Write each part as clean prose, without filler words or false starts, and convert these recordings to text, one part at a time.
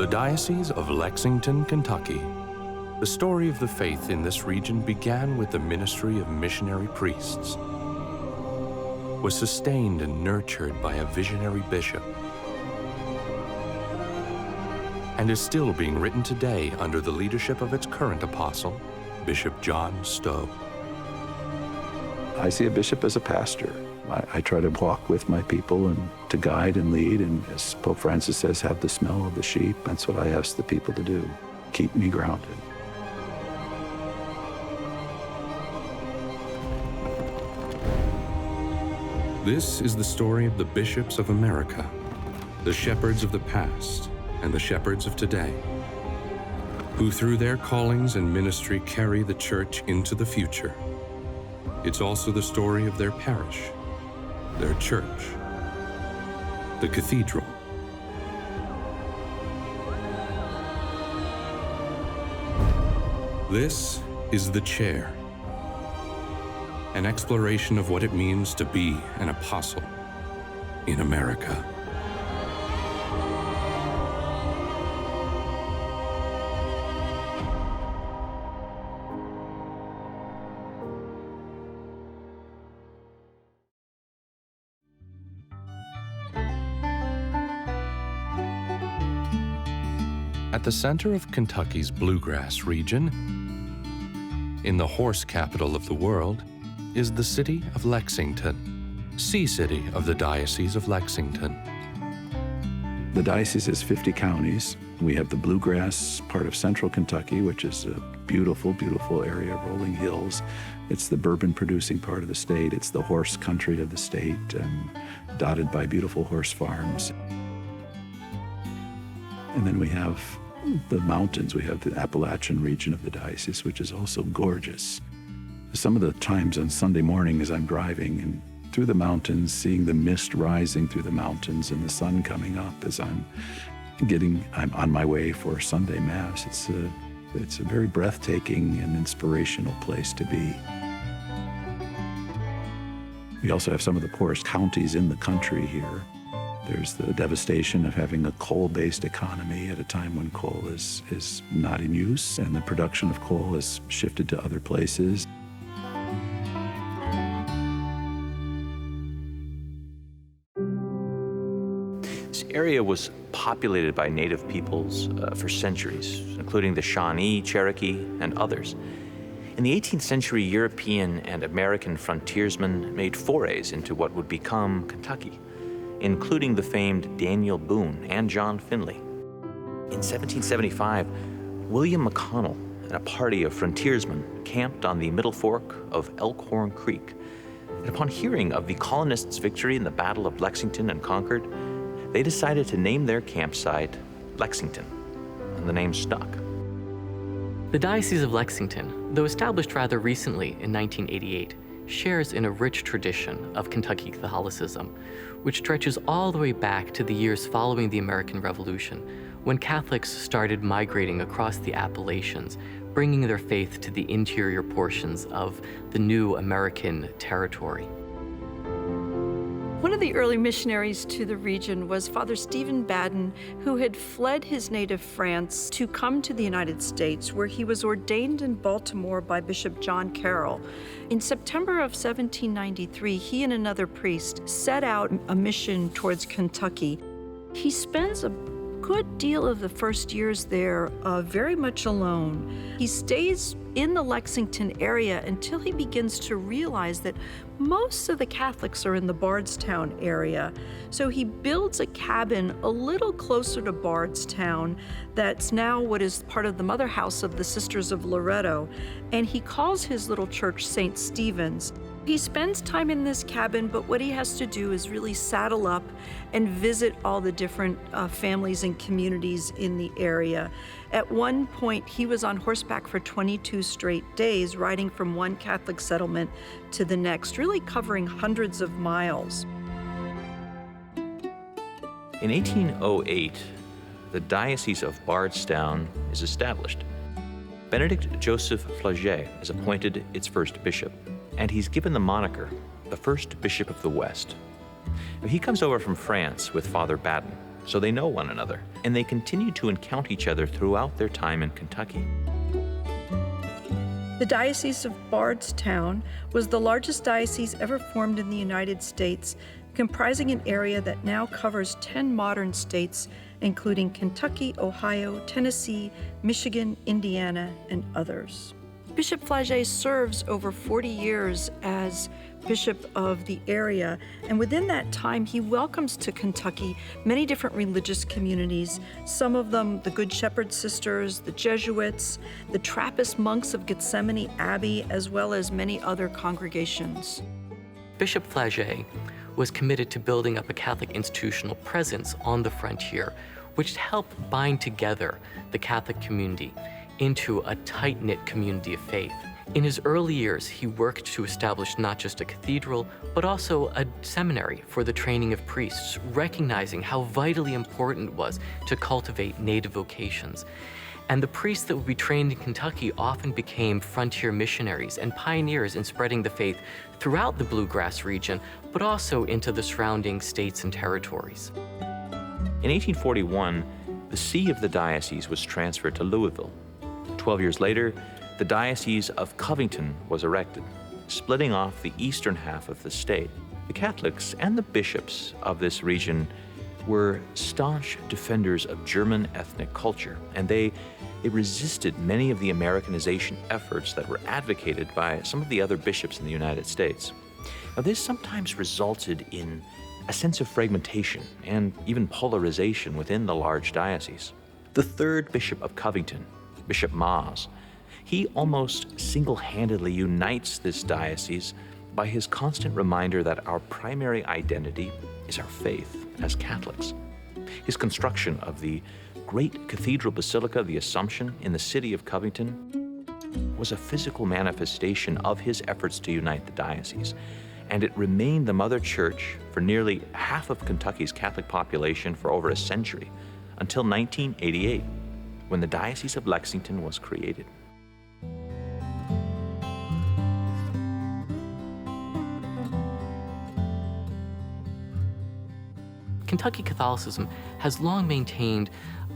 The Diocese of Lexington, Kentucky. The story of the faith in this region began with the ministry of missionary priests, was sustained and nurtured by a visionary bishop, and is still being written today under the leadership of its current apostle, Bishop John Stowe. I see a bishop as a pastor. I try to walk with my people and to guide and lead, and as Pope Francis says, have the smell of the sheep. That's what I ask the people to do, keep me grounded. This is the story of the bishops of America, the shepherds of the past and the shepherds of today, who through their callings and ministry carry the church into the future. It's also the story of their parish, their church, the cathedral. This is The Chair, an exploration of what it means to be an apostle in America. At the center of Kentucky's bluegrass region, in the horse capital of the world, is the city of Lexington, sea city of the Diocese of Lexington. The diocese has 50 counties. We have the bluegrass part of central Kentucky, which is a beautiful, beautiful area, rolling hills. It's the bourbon-producing part of the state. It's the horse country of the state, dotted by beautiful horse farms. And then we have the mountains. We have the Appalachian region of the diocese, which is also gorgeous. Some of the times on Sunday morning as I'm driving and through the mountains, seeing the mist rising through the mountains and the sun coming up as I'm on my way for Sunday Mass. It's a very breathtaking and inspirational place to be. We also have some of the poorest counties in the country here. There's the devastation of having a coal-based economy at a time when coal is not in use, and the production of coal has shifted to other places. This area was populated by native peoples for centuries, including the Shawnee, Cherokee, and others. In the 18th century, European and American frontiersmen made forays into what would become Kentucky, including the famed Daniel Boone and John Finley. In 1775, William McConnell and a party of frontiersmen camped on the Middle Fork of Elkhorn Creek. And upon hearing of the colonists' victory in the Battle of Lexington and Concord, they decided to name their campsite Lexington, and the name stuck. The Diocese of Lexington, though established rather recently in 1988, shares in a rich tradition of Kentucky Catholicism, which stretches all the way back to the years following the American Revolution, when Catholics started migrating across the Appalachians, bringing their faith to the interior portions of the new American territory. One of the early missionaries to the region was Father Stephen Baden, who had fled his native France to come to the United States, where he was ordained in Baltimore by Bishop John Carroll. In September of 1793, he and another priest set out a mission towards Kentucky. He spends a good deal of the first years there very much alone. He stays in the Lexington area until he begins to realize that most of the Catholics are in the Bardstown area. So he builds a cabin a little closer to Bardstown that's now what is part of the mother house of the Sisters of Loretto, and he calls his little church St. Stephen's. He spends time in this cabin, but what he has to do is really saddle up and visit all the different families and communities in the area. At one point, he was on horseback for 22 straight days, riding from one Catholic settlement to the next, really covering hundreds of miles. In 1808, the Diocese of Bardstown is established. Benedict Joseph Flaget is appointed its first bishop, and he's given the moniker, the first bishop of the West. He comes over from France with Father Baden, so they know one another, and they continue to encounter each other throughout their time in Kentucky. The Diocese of Bardstown was the largest diocese ever formed in the United States, comprising an area that now covers 10 modern states, including Kentucky, Ohio, Tennessee, Michigan, Indiana, and others. Bishop Flagey serves over 40 years as bishop of the area, and within that time, he welcomes to Kentucky many different religious communities, some of them the Good Shepherd Sisters, the Jesuits, the Trappist monks of Gethsemane Abbey, as well as many other congregations. Bishop Flagey was committed to building up a Catholic institutional presence on the frontier, which helped bind together the Catholic community into a tight-knit community of faith. In his early years, he worked to establish not just a cathedral, but also a seminary for the training of priests, recognizing how vitally important it was to cultivate native vocations. And the priests that would be trained in Kentucky often became frontier missionaries and pioneers in spreading the faith throughout the Bluegrass region, but also into the surrounding states and territories. In 1841, the see of the diocese was transferred to Louisville. 12 years later, the Diocese of Covington was erected, splitting off the eastern half of the state. The Catholics and the bishops of this region were staunch defenders of German ethnic culture, and they resisted many of the Americanization efforts that were advocated by some of the other bishops in the United States. Now, this sometimes resulted in a sense of fragmentation and even polarization within the large diocese. The third bishop of Covington, Bishop Maas, he almost single-handedly unites this diocese by his constant reminder that our primary identity is our faith as Catholics. His construction of the great Cathedral Basilica of the Assumption in the city of Covington was a physical manifestation of his efforts to unite the diocese, and it remained the mother church for nearly half of Kentucky's Catholic population for over a century, until 1988, when the Diocese of Lexington was created. Kentucky Catholicism has long maintained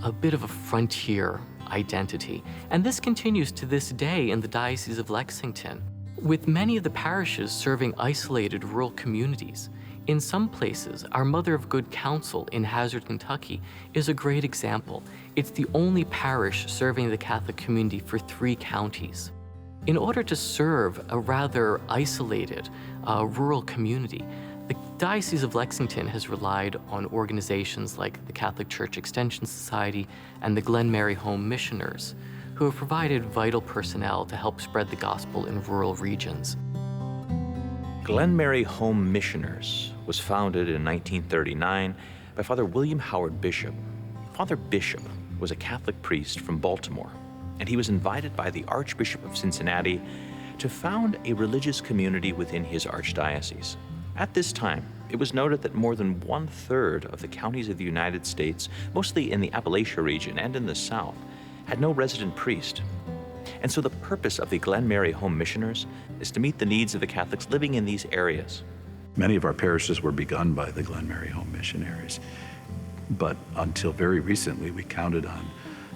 a bit of a frontier identity, and this continues to this day in the Diocese of Lexington, with many of the parishes serving isolated rural communities. In some places, our Mother of Good Counsel in Hazard, Kentucky is a great example. It's the only parish serving the Catholic community for 3 counties. In order to serve a rather isolated rural community, the Diocese of Lexington has relied on organizations like the Catholic Church Extension Society and the Glen Mary Home Missioners, who have provided vital personnel to help spread the gospel in rural regions. Glen Mary Home Missioners was founded in 1939 by Father William Howard Bishop. Father Bishop was a Catholic priest from Baltimore, and he was invited by the Archbishop of Cincinnati to found a religious community within his archdiocese. At this time, it was noted that more than 1/3 of the counties of the United States, mostly in the Appalachia region and in the South, had no resident priest. And so the purpose of the Glen Mary Home Missioners is to meet the needs of the Catholics living in these areas. Many of our parishes were begun by the Glen Mary Home Missionaries, but until very recently, we counted on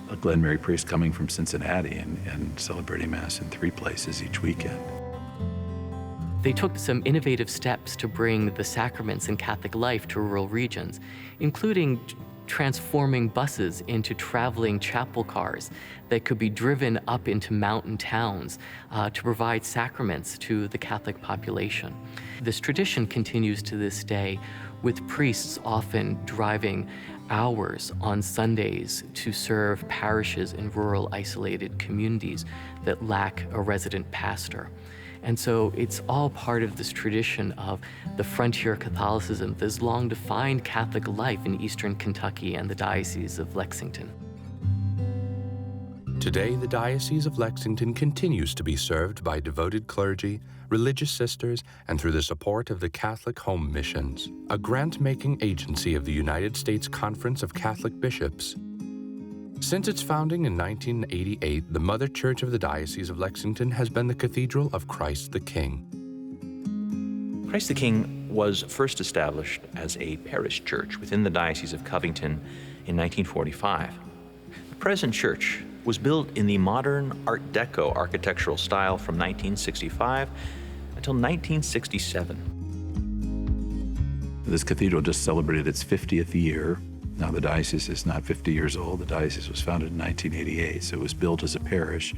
a Glen Mary priest coming from Cincinnati and celebrating Mass in 3 places each weekend. They took some innovative steps to bring the sacraments and Catholic life to rural regions, including transforming buses into traveling chapel cars that could be driven up into mountain towns to provide sacraments to the Catholic population. This tradition continues to this day, with priests often driving hours on Sundays to serve parishes in rural isolated communities that lack a resident pastor. And so it's all part of this tradition of the frontier Catholicism that's long defined Catholic life in eastern Kentucky and the Diocese of Lexington. Today, the Diocese of Lexington continues to be served by devoted clergy, religious sisters, and through the support of the Catholic Home Missions, a grant-making agency of the United States Conference of Catholic Bishops. Since its founding in 1988, the Mother Church of the Diocese of Lexington has been the Cathedral of Christ the King. Christ the King was first established as a parish church within the Diocese of Covington in 1945. The present church was built in the modern Art Deco architectural style from 1965 until 1967. This cathedral just celebrated its 50th year. Now the diocese is not 50 years old. The diocese was founded in 1988, so it was built as a parish.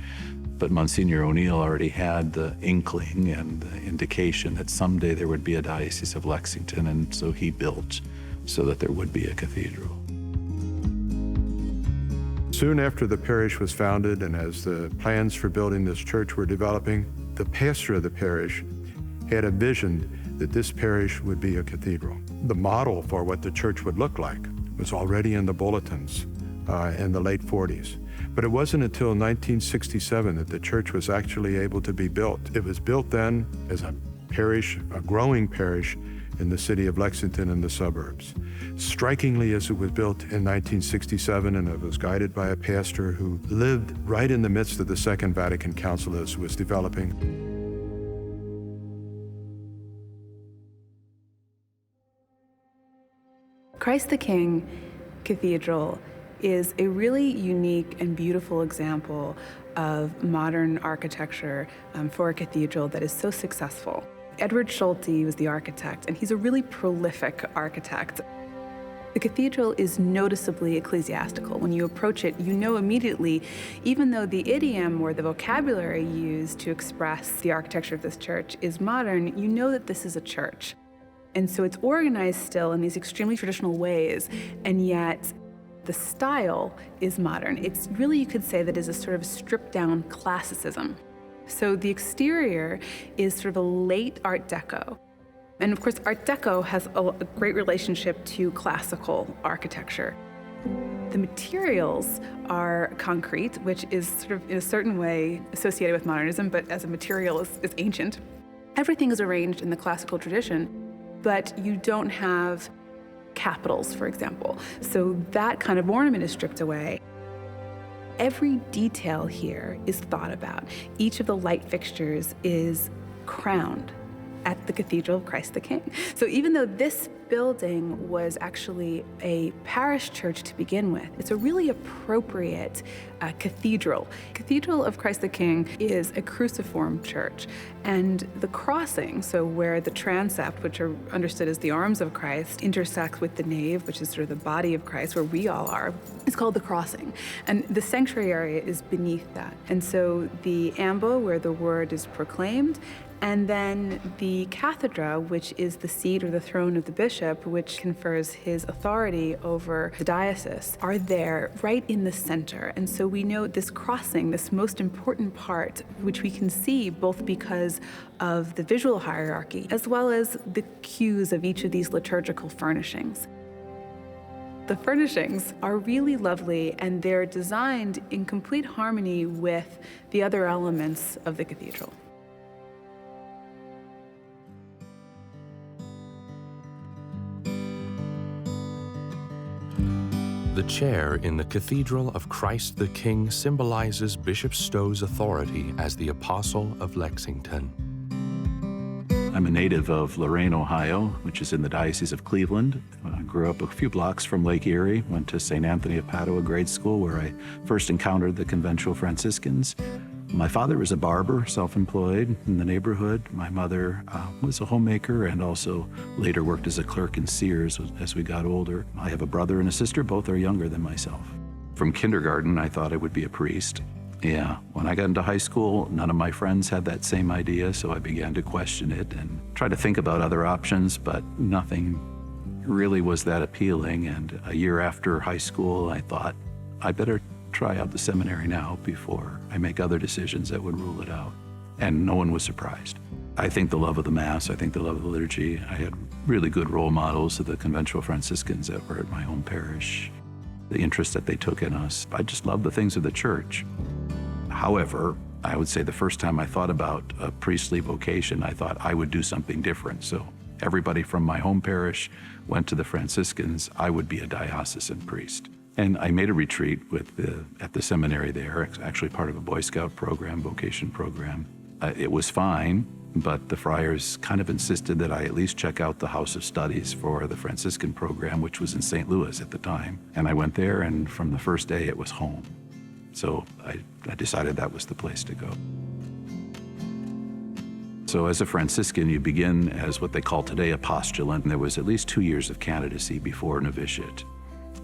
But Monsignor O'Neill already had the inkling and the indication that someday there would be a Diocese of Lexington, and so he built so that there would be a cathedral. Soon after the parish was founded, and as the plans for building this church were developing, the pastor of the parish had a vision that this parish would be a cathedral. The model for what the church would look like was already in the bulletins in the late 40s. But it wasn't until 1967 that the church was actually able to be built. It was built then as a parish, a growing parish in the city of Lexington and the suburbs. Strikingly, as it was built in 1967, and it was guided by a pastor who lived right in the midst of the Second Vatican Council as it was developing. Christ the King Cathedral is a really unique and beautiful example of modern architecture for a cathedral that is so successful. Edward Schulte was the architect, and he's a really prolific architect. The cathedral is noticeably ecclesiastical. When you approach it, you know immediately, even though the idiom or the vocabulary used to express the architecture of this church is modern, you know that this is a church. And so it's organized still in these extremely traditional ways, and yet the style is modern. It's really, you could say, that is a sort of stripped down classicism. So the exterior is sort of a late Art Deco. And of course, Art Deco has a great relationship to classical architecture. The materials are concrete, which is sort of in a certain way associated with modernism, but as a material is ancient. Everything is arranged in the classical tradition, but you don't have capitals, for example. So that kind of ornament is stripped away. Every detail here is thought about. Each of the light fixtures is crowned at the Cathedral of Christ the King. So even though this building was actually a parish church to begin with, it's a really appropriate cathedral. Cathedral of Christ the King is a cruciform church, and the crossing, so where the transept, which are understood as the arms of Christ, intersects with the nave, which is sort of the body of Christ, where we all are, is called the crossing. And the sanctuary area is beneath that. And so the ambo, where the word is proclaimed, and then the cathedra, which is the seat or the throne of the bishop, which confers his authority over the diocese, are there right in the center. And so we know this crossing, this most important part, which we can see both because of the visual hierarchy, as well as the cues of each of these liturgical furnishings. The furnishings are really lovely, and they're designed in complete harmony with the other elements of the cathedral. The chair in the Cathedral of Christ the King symbolizes Bishop Stowe's authority as the Apostle of Lexington. I'm a native of Lorain, Ohio, which is in the Diocese of Cleveland. I grew up a few blocks from Lake Erie, went to St. Anthony of Padua grade school, where I first encountered the conventual Franciscans. My father was a barber, self-employed in the neighborhood. My mother was a homemaker and also later worked as a clerk in Sears as we got older. I have a brother and a sister, both are younger than myself. From kindergarten, I thought I would be a priest. Yeah, when I got into high school, none of my friends had that same idea, so I began to question it and try to think about other options, but nothing really was that appealing. And a year after high school, I thought, I better try out the seminary now before I make other decisions that would rule it out. And no one was surprised. I think the love of the Mass, I think the love of the liturgy. I had really good role models of the conventual Franciscans that were at my home parish, the interest that they took in us. I just loved the things of the church. However, I would say the first time I thought about a priestly vocation, I thought I would do something different. So everybody from my home parish went to the Franciscans. I would be a diocesan priest. And I made a retreat at the seminary there, actually part of a Boy Scout program, vocation program. It was fine, But the friars kind of insisted that I at least check out the House of Studies for the Franciscan program, which was in St. Louis at the time. And I went there, and from the first day, it was home. So I decided that was the place to go. So as a Franciscan, you begin as what they call today a postulant, and there was at least 2 years of candidacy before novitiate.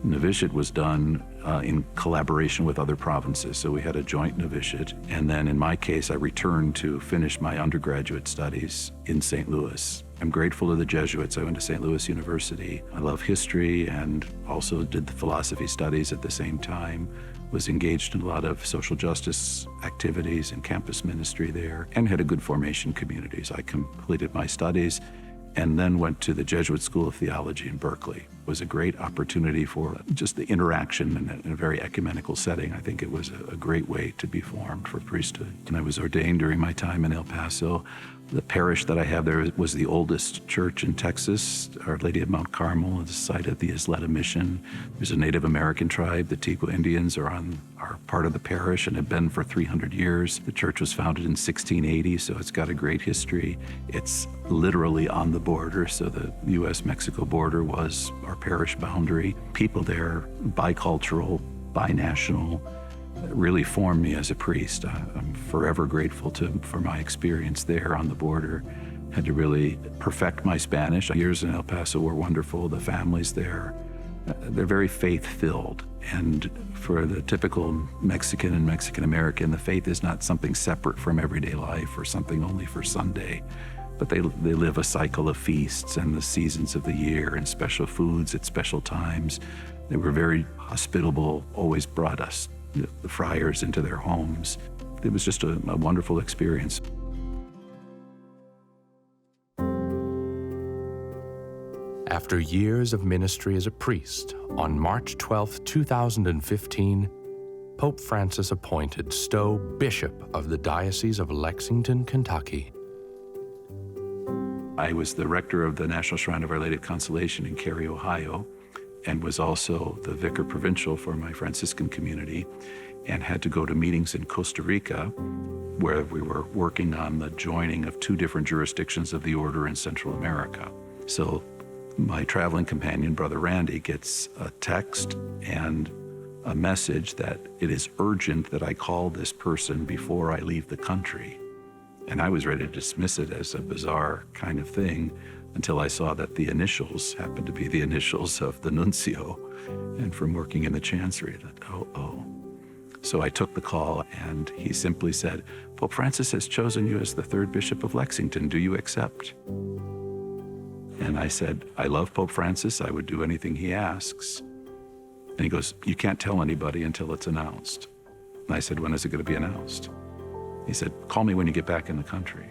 Novitiate was done in collaboration with other provinces, so we had a joint novitiate. And then in my case, I returned to finish my undergraduate studies in St. Louis. I'm grateful to the Jesuits. I went to St. Louis University. I love history and also did the philosophy studies at the same time. Was engaged in a lot of social justice activities and campus ministry there, and had a good formation communities. I completed my studies and then went to the Jesuit School of Theology in Berkeley. It was a great opportunity for just the interaction in a very ecumenical setting. I think it was a great way to be formed for priesthood. And I was ordained during my time in El Paso. The parish that I have there was the oldest church in Texas. Our Lady of Mount Carmel is the site of the Isleta Mission. There's a Native American tribe. The Tequila Indians are part of the parish and have been for 300 years. The church was founded in 1680, so it's got a great history. It's literally on the border, so the U.S.-Mexico border was our parish boundary. People there, bicultural, binational, really formed me as a priest. I'm forever grateful for my experience there on the border. Had to really perfect my Spanish. Years in El Paso were wonderful. The families there, they're very faith-filled. And for the typical Mexican and Mexican-American, the faith is not something separate from everyday life or something only for Sunday. But they live a cycle of feasts and the seasons of the year and special foods at special times. They were very hospitable, always brought us, the friars, into their homes. It was just a wonderful experience. After years of ministry as a priest, on March 12, 2015, Pope Francis appointed Stowe Bishop of the Diocese of Lexington, Kentucky. I was the rector of the National Shrine of Our Lady of Consolation in Cary, Ohio, and was also the vicar provincial for my Franciscan community, and had to go to meetings in Costa Rica where we were working on the joining of 2 different jurisdictions of the order in Central America. So my traveling companion, Brother Randy, gets a text and a message that it is urgent that I call this person before I leave the country. And I was ready to dismiss it as a bizarre kind of thing until I saw that the initials happened to be the initials of the nuncio. And from working in the chancery, I thought, oh. So I took the call, and he simply said, Pope Francis has chosen you as the 3rd Bishop of Lexington. Do you accept? And I said, I love Pope Francis. I would do anything he asks. And he goes, you can't tell anybody until it's announced. And I said, when is it going to be announced? He said, call me when you get back in the country.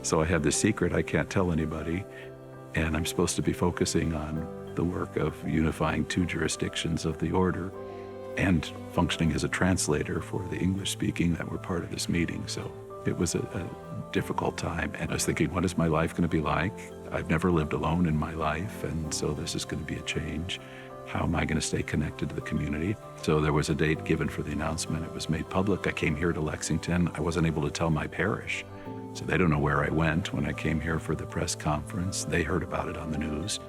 So I have this secret I can't tell anybody, and I'm supposed to be focusing on the work of unifying 2 jurisdictions of the order and functioning as a translator for the English-speaking that were part of this meeting. So it was a difficult time, and I was thinking, what is my life going to be like? I've never lived alone in my life, and so this is going to be a change. How am I going to stay connected to the community? So there was a date given for the announcement. It was made public. I came here to Lexington. I wasn't able to tell my parish, so they don't know where I went when I came here for the press conference. They heard about it on the news.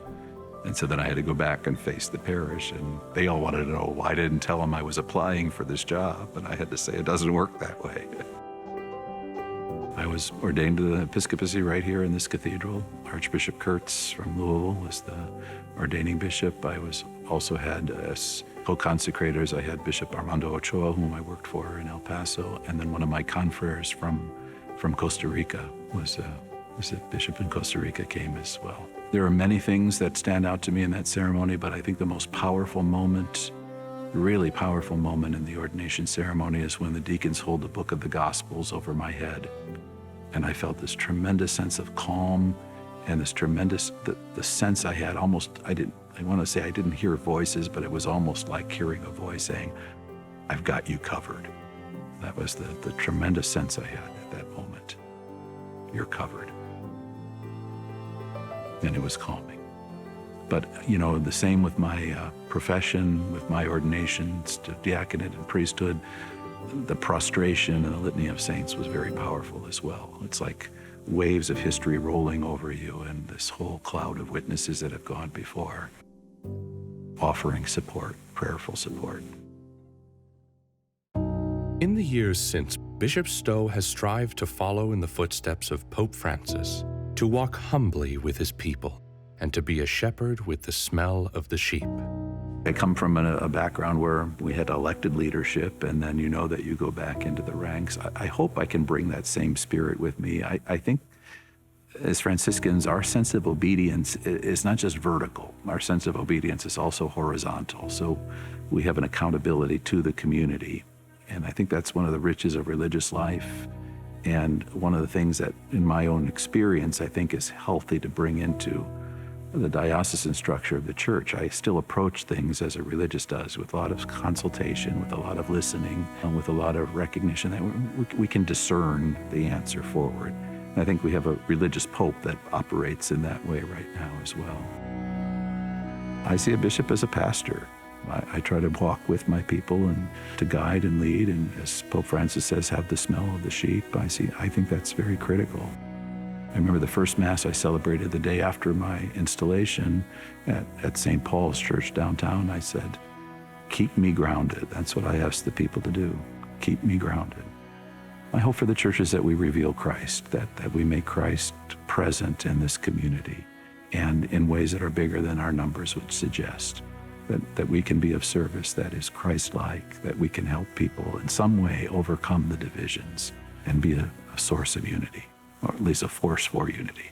And so then I had to go back and face the parish, and they all wanted to know why I didn't tell them I was applying for this job. And I had to say, it doesn't work that way. I was ordained to the episcopacy right here in this cathedral. Archbishop Kurtz from Louisville was the ordaining bishop. I also had as co-consecrators, I had Bishop Armando Ochoa, whom I worked for in El Paso, and then one of my confreres from Costa Rica was a bishop in Costa Rica came as well. There are many things that stand out to me in that ceremony, but I think the most powerful moment, really powerful moment in the ordination ceremony is when the deacons hold the book of the Gospels over my head. And I felt this tremendous sense of calm and this tremendous, the sense I had almost, I want to say I didn't hear voices, but it was almost like hearing a voice saying, I've got you covered. That was the tremendous sense I had at that moment. You're covered. And it was calming. But, the same with my profession, with my ordinations to diaconate and priesthood. The prostration and the litany of saints was very powerful as well. It's like waves of history rolling over you and this whole cloud of witnesses that have gone before, offering support, prayerful support. In the years since, Bishop Stowe has strived to follow in the footsteps of Pope Francis, to walk humbly with his people, and to be a shepherd with the smell of the sheep. I come from a background where we had elected leadership, and then you know that you go back into the ranks. I hope I can bring that same spirit with me. I think as Franciscans, our sense of obedience is not just vertical. Our sense of obedience is also horizontal. So we have an accountability to the community. And I think that's one of the riches of religious life. And one of the things that, in my own experience, I think is healthy to bring into the diocesan structure of the church. I still approach things as a religious does, with a lot of consultation, with a lot of listening, and with a lot of recognition that we can discern the answer forward. And I think we have a religious pope that operates in that way right now as well. I see a bishop as a pastor. I try to walk with my people and to guide and lead, and as Pope Francis says, have the smell of the sheep. I think that's very critical. I remember the first Mass I celebrated the day after my installation at St. Paul's Church downtown. I said, keep me grounded. That's what I ask the people to do, keep me grounded. My hope for the church is that we reveal Christ, that we make Christ present in this community and in ways that are bigger than our numbers would suggest. That we can be of service that is Christ-like, that we can help people in some way overcome the divisions and be a source of unity, or at least a force for unity.